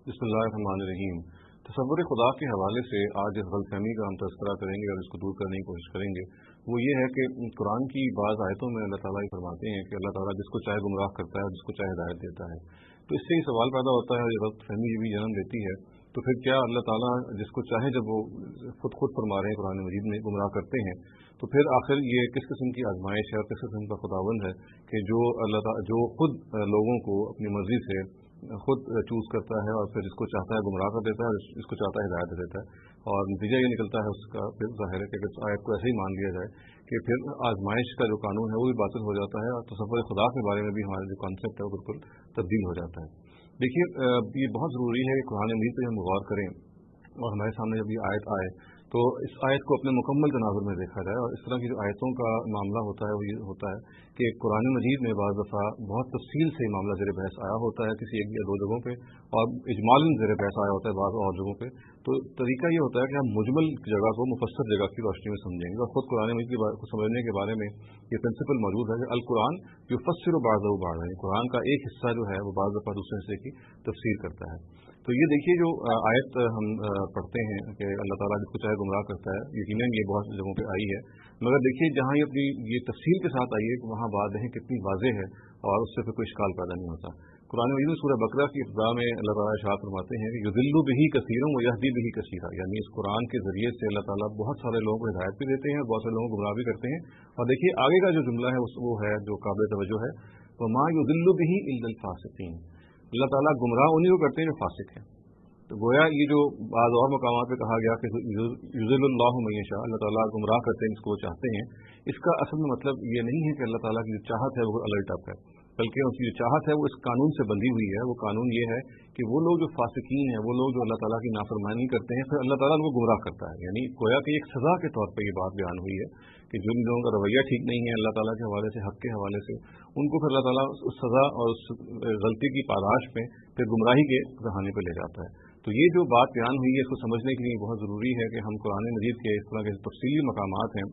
बिस्मिल्लाहिर्रहमानिर्रहीम। तसव्वुर खुदा के हवाले से आज इस गलतफहमी का हम तज़किरा करेंगे और इसको दूर करने की कोशिश करेंगे। वो ये है कि कुरान की बाज़ आयतों में अल्लाह ताला फरमाते हैं कि अल्लाह ताला जिसको चाहे गुमराह करता है और जिसको चाहे हिदायत देता है। तो इससे ये सवाल पैदा होता है, ये गलतफहमी भी जन्म लेती है, तो फिर क्या अल्लाह ताला जिसको चाहे जब वो खुद फरमा रहे हैं कुरान मजीद में गुमराह करते हैं, तो फिर आखिर ये किस किस्म की आजमाइश है और किस किस्म का खुदाबंद है कि जो खुद लोगों को अपनी मर्जी से खुद चूज़ करता है और फिर जिसको चाहता है गुमराह कर देता है और जिसको चाहता है हिदायत दे देता है। और नतीजा ये निकलता है उसका, फिर ज़ाहिर है कि अगर आयत को ऐसे ही मान लिया जाए कि फिर आजमाइश का जो कानून है वो भी बातिल हो जाता है और तसव्वुर खुदा के बारे में भी हमारा जो कॉन्सेप्ट है वो बिल्कुल तब्दील हो जाता है। देखिए, ये बहुत ज़रूरी है कि कुरान मजीद पर हम गौर करें और हमारे सामने जब ये आयत आए तो इस आयत को अपने मुकम्मल तनाज़ुर में देखा जाए। और इस तरह की जो आयतों का मामला होता है वो ये होता है कि कुरान मजीद में बाज़ दफ़ा बहुत तफसील से मामला ज़ेर बहस आया होता है किसी एक या दो जगहों पे, और इजमालन ज़ेर बहस आया होता है बाज़ और जगहों पे। तो तरीका ये होता है कि हम मुजमल जगह को मुफस्सर जगह की रोशनी में समझेंगे और ख़ुद कुरान मजीद को समझने के बारे में ये प्रिंसिपल मौजूद है कि अल कुरान युफस्सिरु बाज़हु बाज़न, कुरान का एक हिस्सा जो है वो बाज़ दफ़ा दूसरे हिस्से की तफसीर करता है। तो ये देखिए, जो आयत हम पढ़ते हैं कि अल्लाह ताला जिसको चाहे गुमराह करता है, यकीनन ये बहुत जगहों पे आई है, मगर देखिए जहाँ ये अपनी ये तफसील के साथ आई है कि वहाँ बात देखें कितनी वाज़ेह है और उससे फिर कोई इश्काल पैदा नहीं होता। कुरान मजीद में सूरह बकरा की इब्तिदा में अल्लाह ताला इरशाद फरमाते हैं कि युज़िल्लु बिही कसीरन व यहदी बिही कसीरा, यानी इस कुरान के ज़रिए से अल्लाह ताला बहुत सारे लोगों को हिदायत भी देते हैं, बहुत सारे लोगों को गुमराह भी करते हैं। और देखिए आगे का जो जुमला है वो है जो काबिल तवज्जो है, वमा युज़िल्लु बिही इल्लल फासिकीन, अल्लाह ताला गुमराह उन्हीं को करते हैं जो फासिक हैं। तो गोया ये जो बाज़ और मकामात पे कहा गया कि युज़िल्लुल्लाहु मन यशा, अल्लाह ताला गुमराह करते हैं जिसको चाहते हैं, इसका असल में मतलब ये नहीं है कि अल्लाह ताला की जो चाहत है वो अलर्ट अप है, बल्कि उसकी जो चाहत है वो इस कानून से बंधी हुई है। वो कानून ये है कि वो लोग जो फासिकीन हैं, वो लोग जो अल्लाह ताला की नाफरमानी करते हैं, फिर अल्लाह ताला उनको गुमराह करता है। यानी गोया कि एक सज़ा के तौर पर ये बात बयान हुई है कि जिन लोगों का रवैया ठीक नहीं है अल्लाह ताला के हवाले से, हक़ के हवाले से, उनको फिर अल्लाह ताला उस सज़ा और उस गलती की पादाश में फिर गुमराही के जहाने पर ले जाता है। तो ये जो बात बयान हुई है इसको समझने के लिए बहुत ज़रूरी है कि हम कुरान मजीद के इस तरह के तफसीली मकामात हैं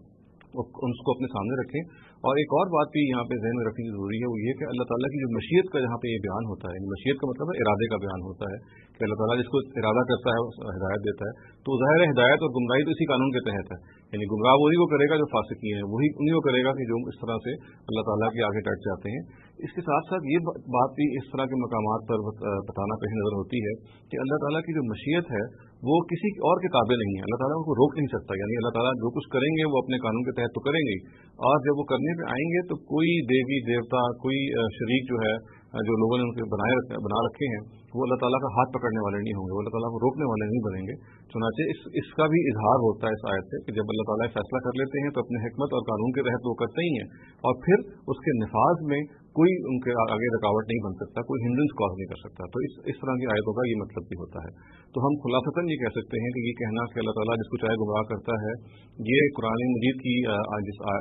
उसको अपने सामने रखें। और एक और बात भी यहाँ पे ज़हन में रखनी ज़रूरी है, वो ये कि अल्लाह ताला की जो मशीयत का जहाँ पे ये बयान होता है, मशीयत का मतलब है इरादे का बयान होता है कि अल्लाह ताला जिसको इरादा करता है हिदायत देता है। तो ज़ाहिर है हिदायत और गुमराही तो इसी कानून के तहत है, यानी गुमराह वही को करेगा जो फासिकी है, वही उन्हीं को करेगा कि जो इस तरह से अल्लाह ताला के आगे डट जाते हैं। इसके साथ साथ ये बात भी इस तरह के मकामात पर बताना कहीं नज़र होती है कि अल्लाह ताला की जो मशीयत है वो किसी और के काबिल नहीं है, अल्लाह ताला उनको रोक नहीं सकता। यानी अल्लाह ताला जो कुछ करेंगे वो अपने कानून के तहत तो करेंगे, और जब वो करने पे आएंगे तो कोई देवी देवता, कोई शरीक जो है जो लोगों ने उनके बना रखे हैं, वो अल्लाह ताला का हाथ पकड़ने वाले नहीं होंगे, वो अल्लाह ताला को रोकने वाले नहीं बनेंगे। चुनाचे इसका भी इजहार होता है इस आयत से कि जब अल्लाह ताला फैसला कर लेते हैं तो अपने हिकमत और कानून के तहत वो करते ही हैं, और फिर उसके नफाज में कोई उनके आगे रुकावट नहीं बन सकता, कोई हिंड्रेंस कॉज नहीं कर सकता। तो इस तरह की आयतों का ये मतलब भी होता है। तो हम खुलासतन ये कह सकते हैं कि ये कहना कि अल्लाह ताला जिसको चाहे गुमराह करता है, ये कुरान मजीद की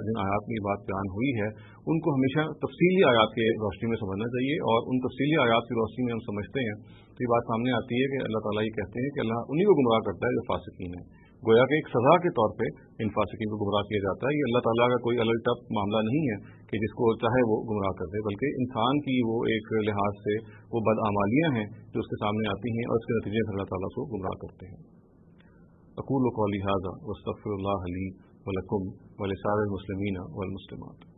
जिन आयात में बात बयान हुई है उनको हमेशा तफसीली आयात के रोशनी में समझना चाहिए। और उन तफसीली आयात की रोशनी में हम समझते हैं तो ये बात सामने आती है कि अल्लाह ताला ये कहते हैं कि अल्लाह उन्हीं को गुमराह करता है जो फासिकीन है। गोया कि एक सज़ा के तौर पे इन फासिकीन को गुमराह किया जाता है। ये अल्लाह ताला का कोई अलर्ट अप मामला नहीं है कि जिसको चाहे वो गुमराह कर दे, बल्कि इंसान की वो एक लिहाज से वो बदआमालियाँ हैं जो उसके सामने आती हैं और उसके नतीजे में अल्लाह ताला को गुमराह करते हैं। अक़ूलु क़ौली हाज़ा वस्तग़फ़िरुल्लाह ली व लकुम व लिसाइरिल मुस्लिमीन वल मुस्लिमात।